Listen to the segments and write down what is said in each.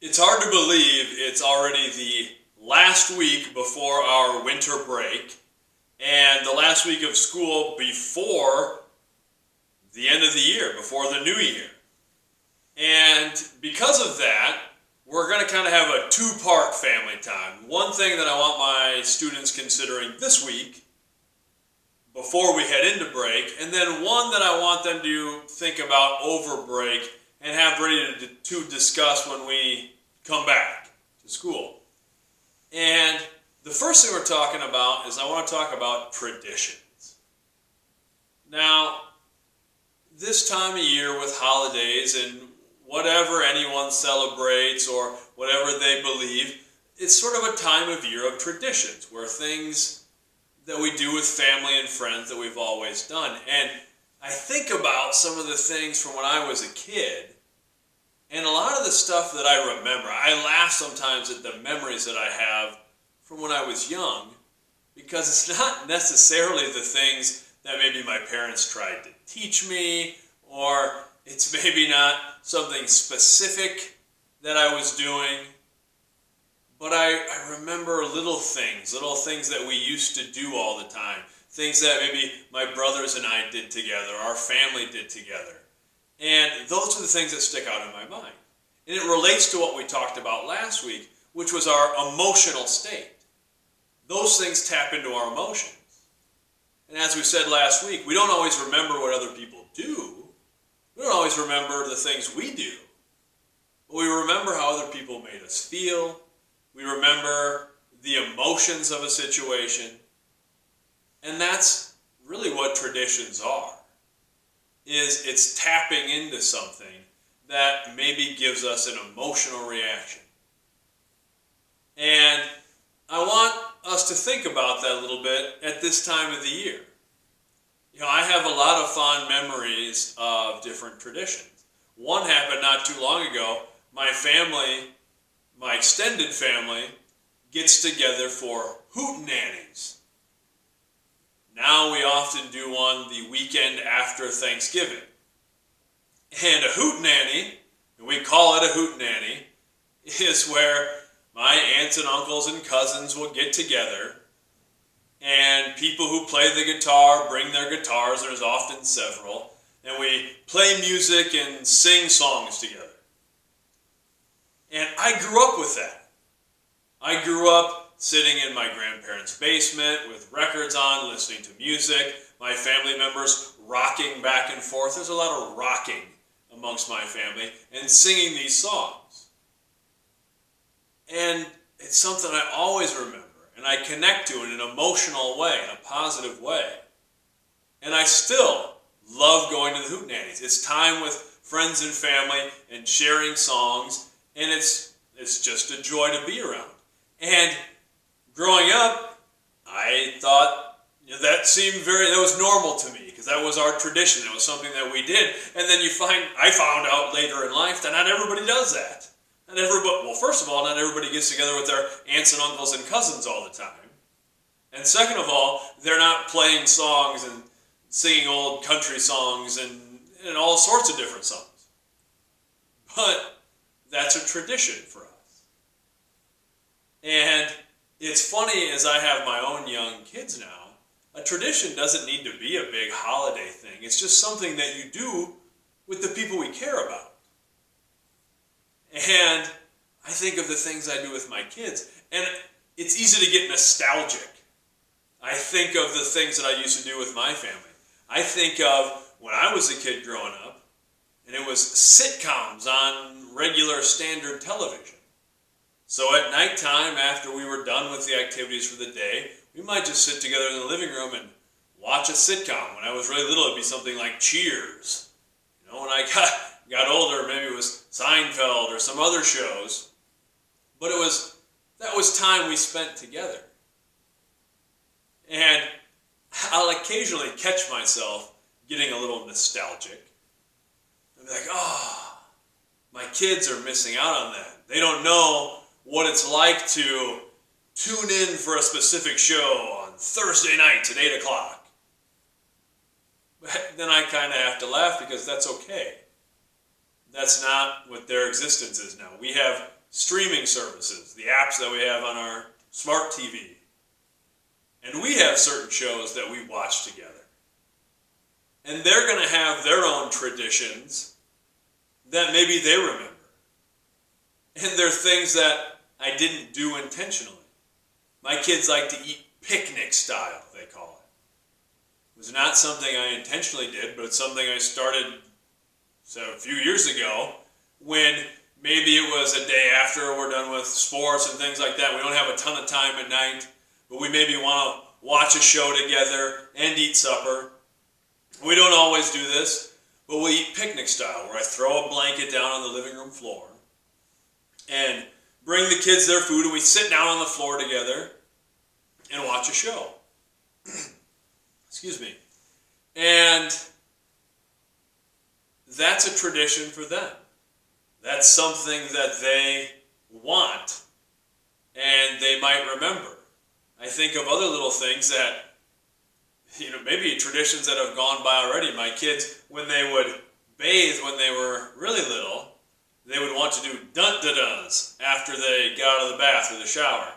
It's hard to believe it's already the last week before our winter break and the last week of school before the end of the year, before the new year. And because of that, we're going to kind of have a two-part family time. One thing that I want my students considering this week before we head into break, and then one that I want them to think about over break and have ready to discuss when we come back to school. And the first thing we're talking about is I want to talk about traditions. Now, this time of year with holidays and whatever anyone celebrates or whatever they believe, it's sort of a time of year of traditions where things that we do with family and friends that we've always done. And I think about some of the things from when I was a kid, and a lot of the stuff that I remember. I laugh sometimes at the memories that I have from when I was young, because it's not necessarily the things that maybe my parents tried to teach me, or it's maybe not something specific that I was doing, but I remember little things that we used to do all the time, things that maybe my brothers and I did together, our family did together. And those are the things that stick out in my mind. And it relates to what we talked about last week, which was our emotional state. Those things tap into our emotions. And as we said last week, we don't always remember what other people do. We don't always remember the things we do. But we remember how other people made us feel. We remember the emotions of a situation. And that's really what traditions are. It's tapping into something that maybe gives us an emotional reaction. And I want us to think about that a little bit at this time of the year. You know, I have a lot of fond memories of different traditions. One happened not too long ago. My family, my extended family, gets together for hootenannies. Now we often do one the weekend after Thanksgiving. And a hootenanny, and we call it a hootenanny, is where my aunts and uncles and cousins will get together, and people who play the guitar bring their guitars, there's often several, and we play music and sing songs together. And I grew up with that. I grew up sitting in my grandparents' basement with records on, listening to music, my family members rocking back and forth. There's a lot of rocking amongst my family, and singing these songs. And it's something I always remember, and I connect to in an emotional way, in a positive way. And I still love going to the hootenannies. It's time with friends and family and sharing songs, and it's just a joy to be around. And growing up, I thought that was normal to me, because that was our tradition. It was something that we did. And then I found out later in life that not everybody does that. Well, first of all, not everybody gets together with their aunts and uncles and cousins all the time. And second of all, they're not playing songs and singing old country songs and all sorts of different songs. But that's a tradition for us. And it's funny, as I have my own young kids now, a tradition doesn't need to be a big holiday thing. It's just something that you do with the people we care about. And I think of the things I do with my kids, and it's easy to get nostalgic. I think of the things that I used to do with my family. I think of when I was a kid growing up, and it was sitcoms on regular standard television. So at nighttime, after we were done with the activities for the day, we might just sit together in the living room and watch a sitcom. When I was really little, it'd be something like Cheers. You know, when I got older, maybe it was Seinfeld or some other shows. But that was time we spent together. And I'll occasionally catch myself getting a little nostalgic. I'll be like, my kids are missing out on that. They don't know what it's like to tune in for a specific show on Thursday nights at 8 o'clock. But then I kind of have to laugh, because that's okay. That's not what their existence is now. We have streaming services, the apps that we have on our smart TV. And we have certain shows that we watch together. And they're going to have their own traditions that maybe they remember. And they're things that I didn't do intentionally. My kids like to eat picnic style, they call it. It was not something I intentionally did, but it's something I started a few years ago when maybe it was a day after we're done with sports and things like that. We don't have a ton of time at night, but we maybe want to watch a show together and eat supper. We don't always do this, but we eat picnic style, where I throw a blanket down on the living room floor and bring the kids their food, and we sit down on the floor together and watch a show. Excuse me. And that's a tradition for them. That's something that they want and they might remember. I think of other little things that, maybe traditions that have gone by already. My kids, when they would bathe when they were really little, they would want to do dun-da-das after they got out of the bath or the shower.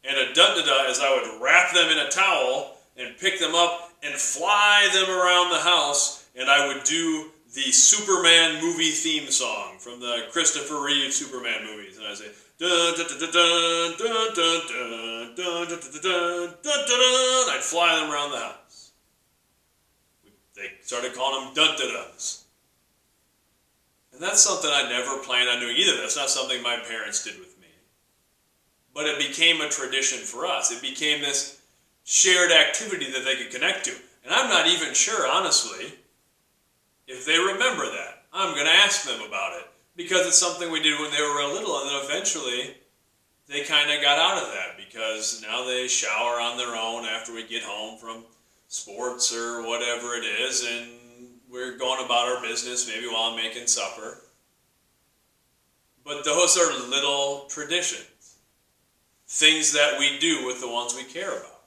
And a dun-da-da is I would wrap them in a towel and pick them up and fly them around the house, and I would do the Superman movie theme song from the Christopher Reeve Superman movies. And I'd say, dun dun dun dun dun dun dun dun dun dun dun. I'd fly them around the house. They started calling them dun-da-das. And that's something I never planned on doing either. That's not something my parents did with me. But it became a tradition for us. It became this shared activity that they could connect to. And I'm not even sure, honestly, if they remember that. I'm going to ask them about it. Because it's something we did when they were real little, and then eventually they kind of got out of that because now they shower on their own after we get home from sports or whatever it is, and we're going about our business maybe while I'm making supper. But those are little traditions, things that we do with the ones we care about.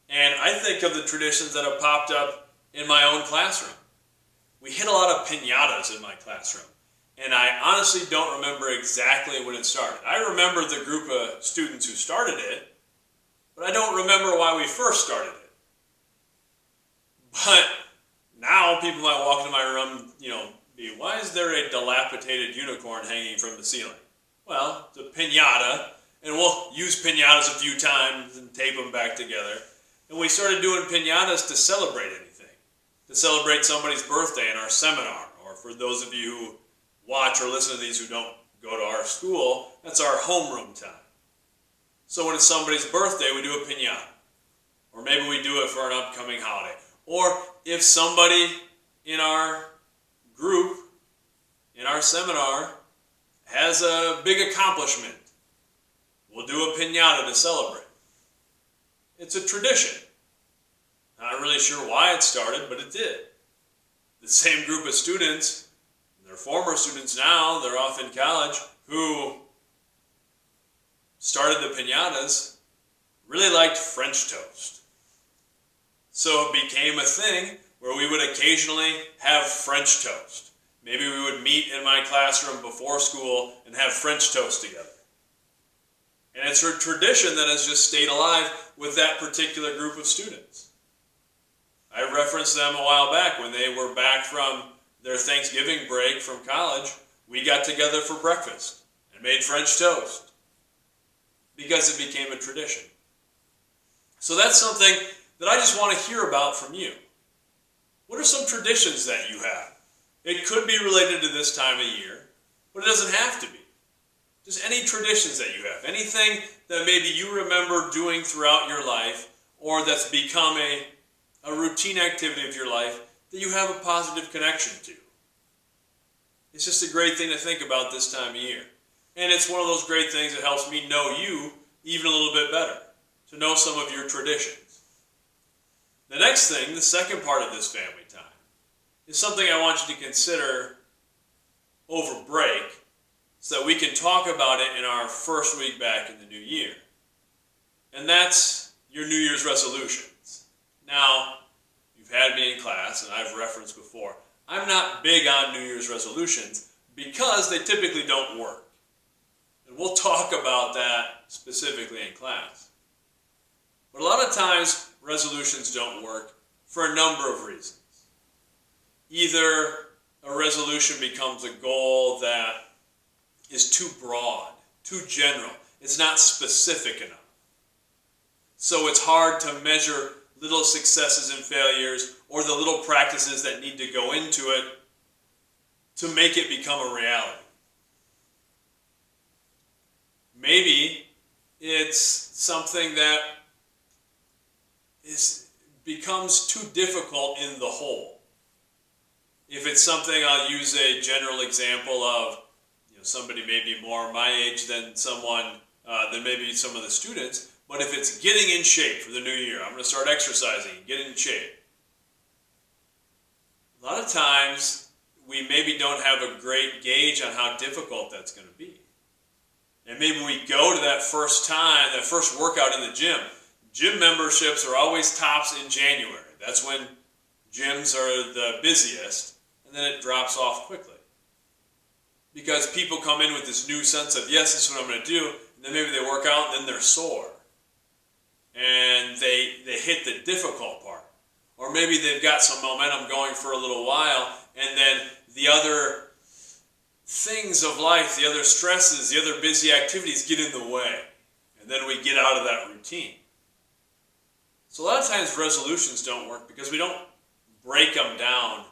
And I think of the traditions that have popped up in my own classroom. We hit a lot of piñatas in my classroom. And I honestly don't remember exactly when it started. I remember the group of students who started it, but I don't remember why we first started it. But now people might walk into my room, why is there a dilapidated unicorn hanging from the ceiling? Well, it's a piñata, and we'll use piñatas a few times and tape them back together. And we started doing piñatas to celebrate anything, to celebrate somebody's birthday in our seminar, or for those of you who watch or listen to these who don't go to our school, that's our homeroom time. So when it's somebody's birthday, we do a piñata. Or maybe we do it for an upcoming holiday. Or if somebody in our group, in our seminar, has a big accomplishment, we'll do a piñata to celebrate. It's a tradition. Not really sure why it started, but it did. The same group of students, they're former students now, they're off in college, who started the piñatas, really liked French toast. So it became a thing where we would occasionally have French toast. Maybe we would meet in my classroom before school and have French toast together. And it's a tradition that has just stayed alive with that particular group of students. I referenced them a while back when they were back from their Thanksgiving break from college. We got together for breakfast and made French toast because it became a tradition. So that's something that I just want to hear about from you. What are some traditions that you have? It could be related to this time of year, but it doesn't have to be. Just any traditions that you have, anything that maybe you remember doing throughout your life, or that's become a routine activity of your life that you have a positive connection to. It's just a great thing to think about this time of year. And it's one of those great things that helps me know you even a little bit better, to know some of your traditions. The next thing, the second part of this family time, is something I want you to consider over break so that we can talk about it in our first week back in the new year. And that's your New Year's resolutions. Now, you've had me in class, and I've referenced before, I'm not big on New Year's resolutions because they typically don't work. we'll talk about that specifically in class. But a lot of times, resolutions don't work for a number of reasons. Either a resolution becomes a goal that is too broad, too general. It's not specific enough. So it's hard to measure little successes and failures or the little practices that need to go into it to make it become a reality. Maybe it's something that becomes too difficult in the whole. If it's something, I'll use a general example of somebody maybe more my age than maybe some of the students, but if it's getting in shape for the new year, I'm going to start exercising, get in shape. A lot of times, we maybe don't have a great gauge on how difficult that's going to be. And maybe we go to that first workout in the gym. Gym memberships are always tops in January. That's when gyms are the busiest, and then it drops off quickly. Because people come in with this new sense of, yes, this is what I'm going to do, and then maybe they work out, and then they're sore. And they hit the difficult part. Or maybe they've got some momentum going for a little while, and then the other things of life, the other stresses, the other busy activities get in the way. And then we get out of that routine. So a lot of times resolutions don't work because we don't break them down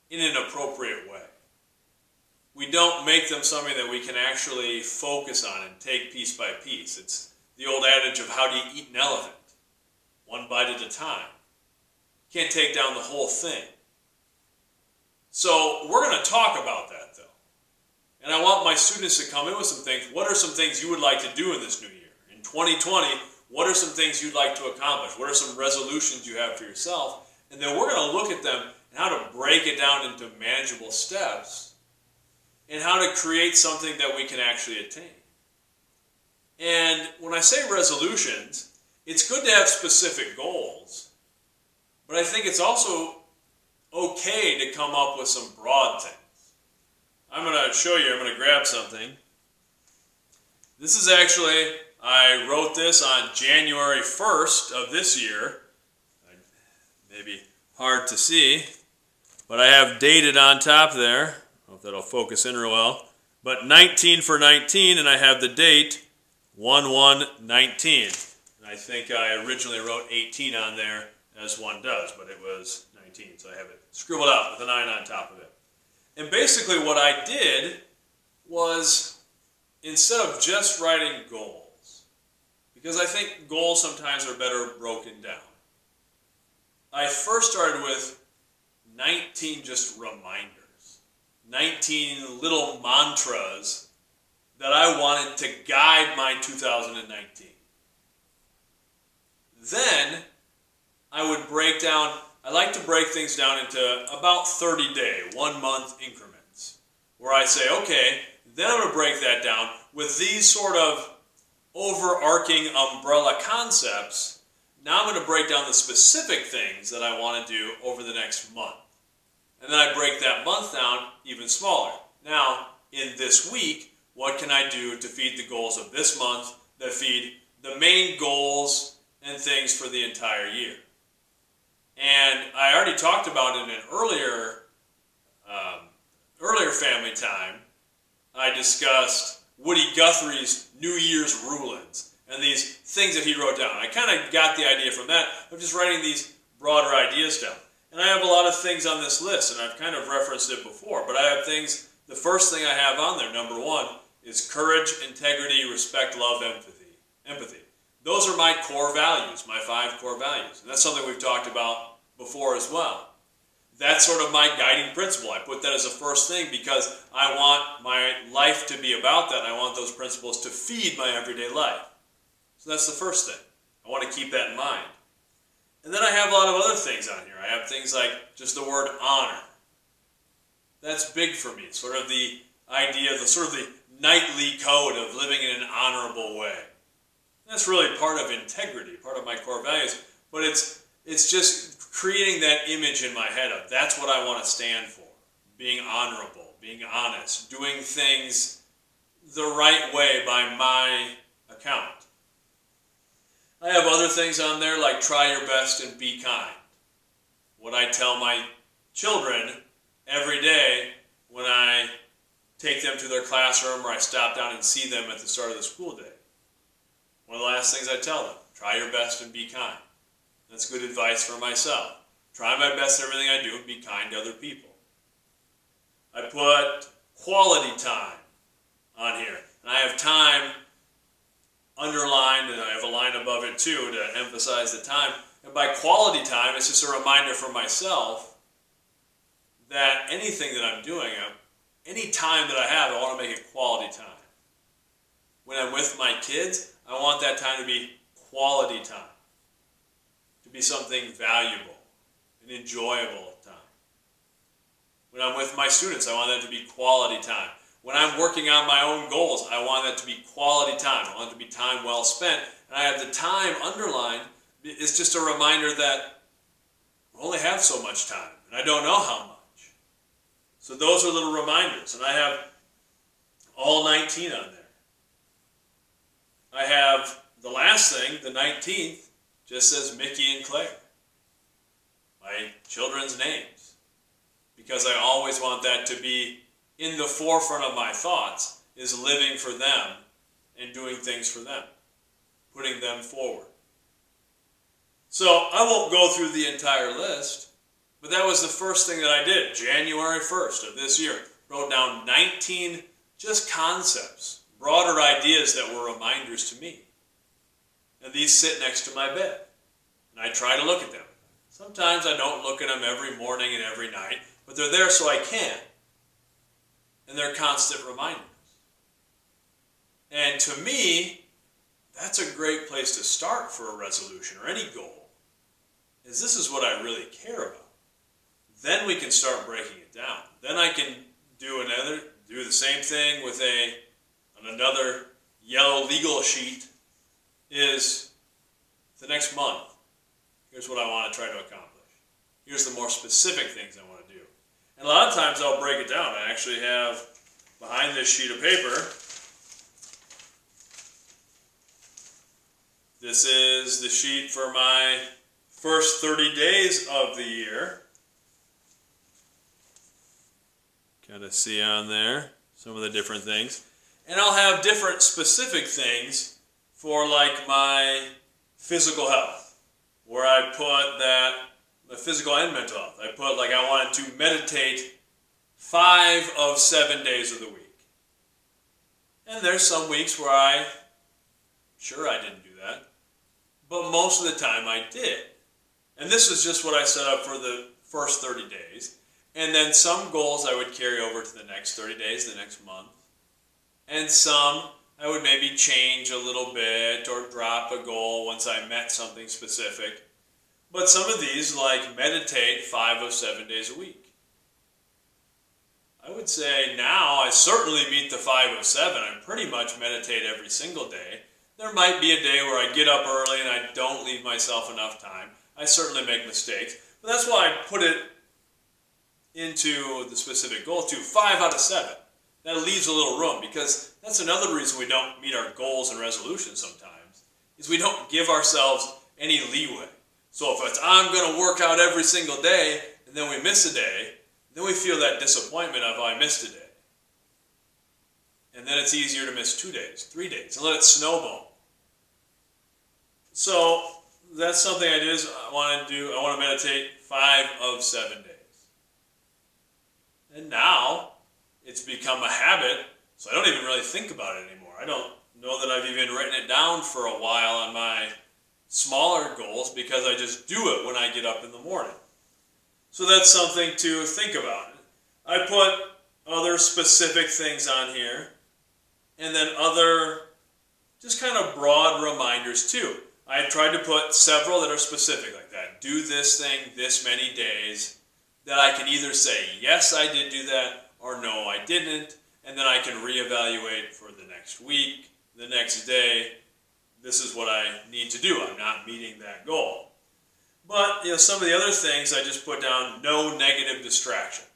in an appropriate way. We don't make them something that we can actually focus on and take piece by piece. It's the old adage of how do you eat an elephant? One bite at a time. You can't take down the whole thing. So we're going to talk about that though. And I want my students to come in with some things. What are some things you would like to do in this new year? In 2020, what are some things you'd like to accomplish? What are some resolutions you have for yourself? And then we're going to look at them and how to break it down into manageable steps and how to create something that we can actually attain. And when I say resolutions, it's good to have specific goals, but I think it's also okay to come up with some broad things. I'm going to show you, I'm going to grab something. This is actually, I wrote this on January 1st of this year. Maybe hard to see, but I have dated on top there. I hope that'll focus in real well. But 19 for 19, and I have the date 1/1/19. And I think I originally wrote 18 on there, as one does, but it was 19, so I have it scribbled out with a 9 on top of it. And basically what I did was, instead of just writing goals, because I think goals sometimes are better broken down, I first started with 19 just reminders, 19 little mantras that I wanted to guide my 2019. Then I would break down, I like to break things down into about 30-day, 1-month increments, where I say, okay, then I'm going to break that down with these sort of overarching umbrella concepts. Now I'm going to break down the specific things that I want to do over the next month. And then I break that month down even smaller. Now, in this week, what can I do to feed the goals of this month that feed the main goals and things for the entire year? And I already talked about it in an earlier family time. I discussed Woody Guthrie's New Year's rulings and these things that he wrote down. I kind of got the idea from that of just writing these broader ideas down. And I have a lot of things on this list, and I've kind of referenced it before, but I have things, the first thing I have on there, number 1, is courage, integrity, respect, love, empathy. Those are my core values, my 5 core values. And that's something we've talked about before as well. That's sort of my guiding principle. I put that as a first thing because I want my life to be about that, and I want those principles to feed my everyday life. So that's the first thing. I want to keep that in mind. And then I have a lot of other things on here. I have things like just the word honor. That's big for me. Sort of the idea, the knightly code of living in an honorable way. That's really part of integrity, part of my core values. But it's just creating that image in my head of that's what I want to stand for. Being honorable, being honest, doing things the right way by my account. I have other things on there like try your best and be kind. What I tell my children every day when I take them to their classroom or I stop down and see them at the start of the school day. One of the last things I tell them, try your best and be kind. That's good advice for myself. Try my best in everything I do and be kind to other people. I put quality time on here. And I have time underlined, and I have a line above it too to emphasize the time. And by quality time, it's just a reminder for myself that anything that I'm doing, any time that I have, I want to make it quality time. When I'm with my kids, I want that time to be quality time, to be something valuable and enjoyable time. When I'm with my students, I want that to be quality time. When I'm working on my own goals, I want that to be quality time. I want it to be time well spent. And I have the time underlined. It's just a reminder that I only have so much time, and I don't know how much. So those are little reminders, and I have all 19 on there. I have the last thing, the 19th, just says Mickey and Claire, my children's names, because I always want that to be in the forefront of my thoughts, is living for them and doing things for them, putting them forward. So I won't go through the entire list, but that was the first thing that I did, January 1st of this year. Wrote down 19 just concepts, broader ideas that were reminders to me. And these sit next to my bed, and I try to look at them. Sometimes I don't look at them every morning and every night, but they're there so I can. And they're constant reminders. And to me, that's a great place to start for a resolution or any goal, is this is what I really care about. Then we can start breaking it down. Then I can do the same thing with another yellow legal sheet, is the next month. Here's what I want to try to accomplish. Here's the more specific things I want to do. And a lot of times I'll break it down. I actually have behind this sheet of paper, this is the sheet for my first 30 days of the year. Kind of see on there some of the different things. And I'll have different specific things for like my physical health, where I put that, the physical and mental health. I put like I wanted to meditate 5 of 7 days of the week. And there's some weeks where I didn't do that, but most of the time I did. And this was just what I set up for the first 30 days. And then some goals I would carry over to the next 30 days, the next month. And some I would maybe change a little bit or drop a goal once I met something specific. But some of these, like meditate 5 of 7 days a week. I would say now I certainly meet the 5 of 7. I pretty much meditate every single day. There might be a day where I get up early and I don't leave myself enough time. I certainly make mistakes. But that's why I put it into the specific goal to 5 out of 7. That leaves a little room, because that's another reason we don't meet our goals and resolutions sometimes, is we don't give ourselves any leeway. So if it's I'm going to work out every single day and then we miss a day, then we feel that disappointment of I missed a day. And then it's easier to miss 2 days, 3 days, and let it snowball. So that's something I did, is I want to meditate 5 of 7 days. And now it's become a habit, so I don't even really think about it anymore. I don't know that I've even written it down for a while on my smaller goals, because I just do it when I get up in the morning. So that's something to think about. I put other specific things on here, and then other just kind of broad reminders too. I tried to put several that are specific like that. Do this thing this many days, that I can either say, yes, I did do that, or no, I didn't, and then I can reevaluate for the next week, the next day. This is what I need to do. I'm not meeting that goal. But some of the other things I just put down, no negative distractions.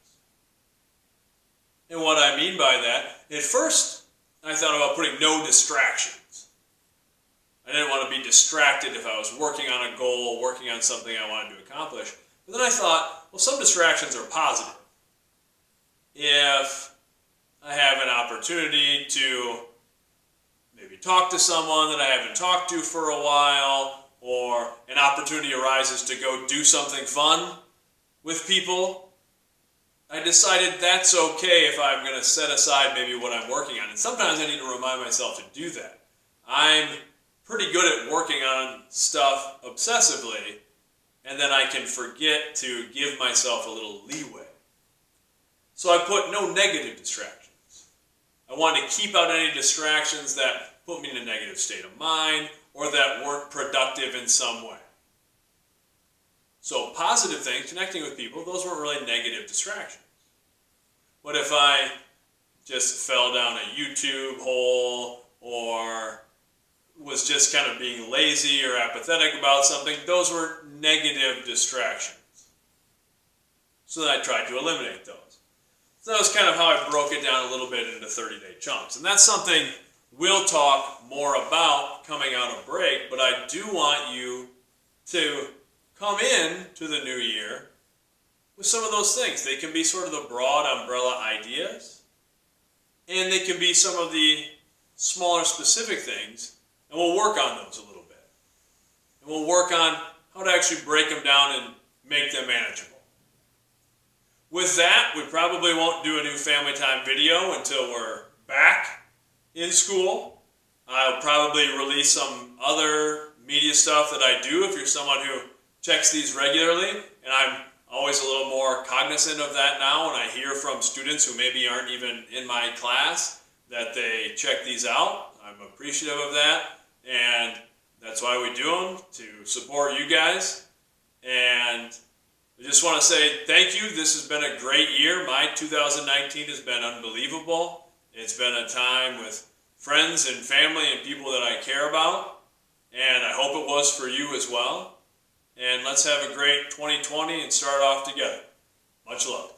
And what I mean by that, at first And I thought about putting no distractions. I didn't want to be distracted if I was working on a goal, working on something I wanted to accomplish. But then I thought, well, some distractions are positive. If I have an opportunity to maybe talk to someone that I haven't talked to for a while, or an opportunity arises to go do something fun with people, I decided that's okay if I'm going to set aside maybe what I'm working on. And sometimes I need to remind myself to do that. I'm pretty good at working on stuff obsessively, and then I can forget to give myself a little leeway. So I put no negative distractions. I wanted to keep out any distractions that put me in a negative state of mind or that weren't productive in some way. So positive things, connecting with people, those weren't really negative distractions. What if I just fell down a YouTube hole or was just kind of being lazy or apathetic about something? Those were negative distractions. So then I tried to eliminate those. So that was kind of how I broke it down a little bit into 30-day chunks. And that's something we'll talk more about coming out of break, but I do want you to come in to the new year with some of those things. They can be sort of the broad umbrella ideas, and they can be some of the smaller specific things, and we'll work on those a little bit. And we'll work on how to actually break them down and make them manageable. With that, we probably won't do a new family time video until we're back in school. I'll probably release some other media stuff that I do if you're someone who checks these regularly, and I'm always a little more cognizant of that now when I hear from students who maybe aren't even in my class that they check these out. I'm appreciative of that, and that's why we do them, to support you guys. And I just want to say thank you. This has been a great year. My 2019 has been unbelievable. It's been a time with friends and family and people that I care about, and I hope it was for you as well. And let's have a great 2020 and start off together. Much love.